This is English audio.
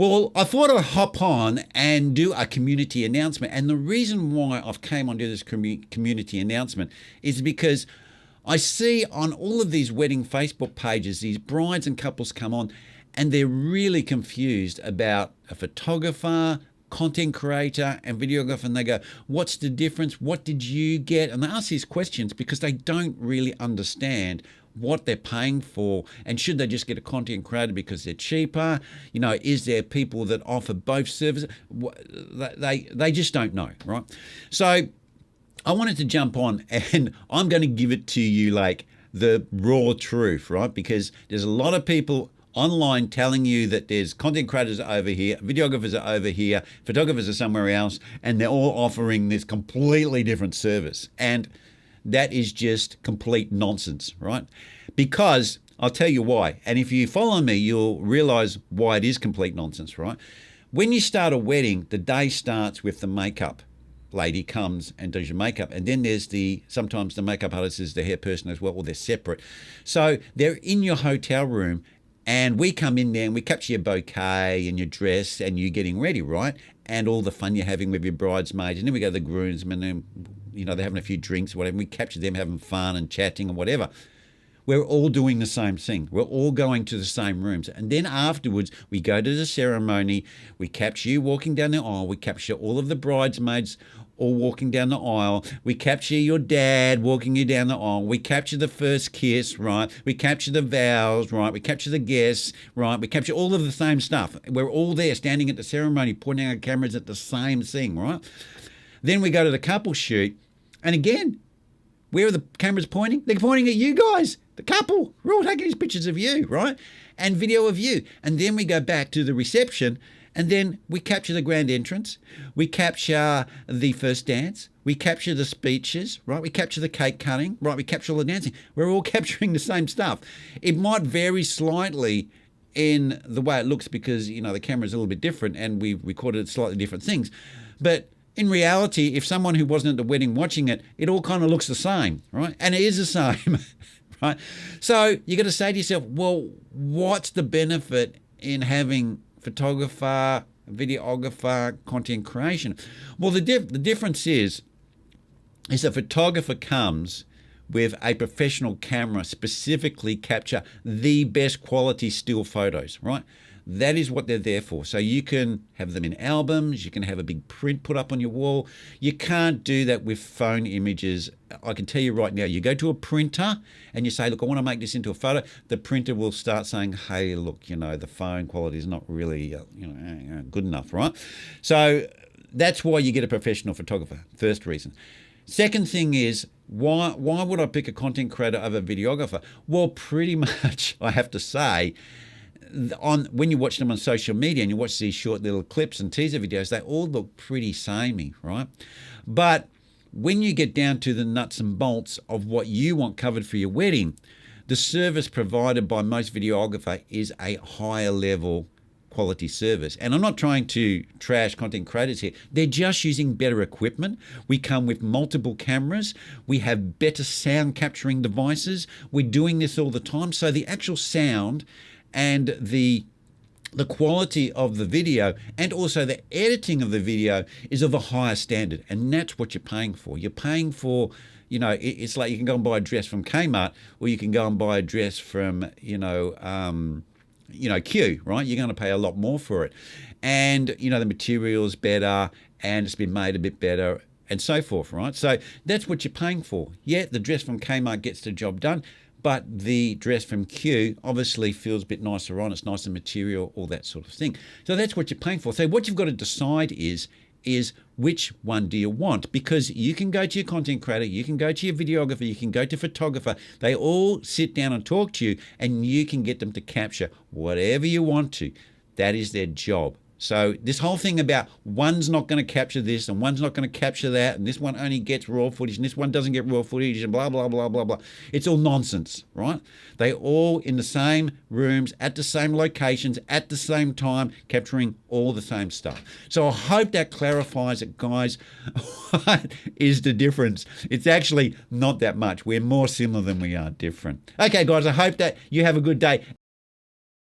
Well, I thought I'd hop on and do a community announcement. And the reason why I've came on to this community announcement is because I see on all of these wedding Facebook pages, these brides and couples come on and they're really confused about a photographer, content creator and videographer, and they go, what's the difference? What did you get? And they ask these questions because they don't really understand what they're paying for, and should they just get a content creator because they're cheaper? You know, is there people that offer both services? They just don't know, right? So I wanted to jump on and I'm going to give it to you like the raw truth, right? Because there's a lot of people online telling you that there's content creators over here, videographers are over here, photographers are somewhere else, and they're all offering this completely different service. And that is just complete nonsense, right? Because I'll tell you why. And if you follow me, you'll realize why it is complete nonsense, right? When you start a wedding, the day starts with the makeup. Lady comes and does your makeup, and then there's sometimes the makeup artist is the hair person as well, or they're separate. So they're in your hotel room, and we come in there and we capture your bouquet and your dress and you getting ready, right? And all the fun you're having with your bridesmaids, and then we go to the groomsmen and they're having a few drinks or whatever. We capture them having fun and chatting and whatever. We're all doing the same thing. We're all going to the same rooms. And then afterwards, we go to the ceremony. We capture you walking down the aisle. We capture all of the bridesmaids all walking down the aisle. We capture your dad walking you down the aisle. We capture the first kiss, right? We capture the vows, right? We capture the guests, right? We capture all of the same stuff. We're all there standing at the ceremony, pointing our cameras at the same thing, right? Then we go to the couple shoot, and again, where are the cameras pointing? They're pointing at you guys, the couple. We're all taking these pictures of you, right? And video of you. And then we go back to the reception, and then we capture the grand entrance. We capture the first dance. We capture the speeches, right? We capture the cake cutting, right? We capture all the dancing. We're all capturing the same stuff. It might vary slightly in the way it looks because, the camera's a little bit different and we recorded slightly different things. But in reality, if someone who wasn't at the wedding watching it, it all kind of looks the same, right? And it is the same, right? So you got to say to yourself, well, what's the benefit in having photographer, videographer, content creation? Well, the difference is a photographer comes with a professional camera specifically capture the best quality still photos, right? That is what they're there for. So you can have them in albums, you can have a big print put up on your wall. You can't do that with phone images. I can tell you right now, you go to a printer and you say, look, I want to make this into a photo. The printer will start saying, hey, look, the phone quality is not really good enough, right? So that's why you get a professional photographer, first reason. Second thing is, why would I pick a content creator over a videographer? Well, pretty much, I have to say, when you watch them on social media and you watch these short little clips and teaser videos, they all look pretty samey, right? But when you get down to the nuts and bolts of what you want covered for your wedding, the service provided by most videographer is a higher level quality service. And I'm not trying to trash content creators here. They're just using better equipment. We come with multiple cameras. We have better sound capturing devices. We're doing this all the time. So the actual sound and the quality of the video and also the editing of the video is of a higher standard. And that's what you're paying for. You're paying for, it's like you can go and buy a dress from Kmart, or you can go and buy a dress from, Q, right? You're going to pay a lot more for it. And, the material's better and it's been made a bit better and so forth, right? So that's what you're paying for. Yeah, the dress from Kmart gets the job done, but the dress from Q obviously feels a bit nicer on, it's nicer material, all that sort of thing. So that's what you're paying for. So what you've got to decide is which one do you want? Because you can go to your content creator, you can go to your videographer, you can go to photographer. They all sit down and talk to you and you can get them to capture whatever you want to. That is their job. So this whole thing about one's not going to capture this and one's not going to capture that and this one only gets raw footage and this one doesn't get raw footage and blah, blah, blah, blah, blah. It's all nonsense, right? They all in the same rooms, at the same locations, at the same time, capturing all the same stuff. So I hope that clarifies it, guys. What is the difference? It's actually not that much. We're more similar than we are different. Okay, guys, I hope that you have a good day.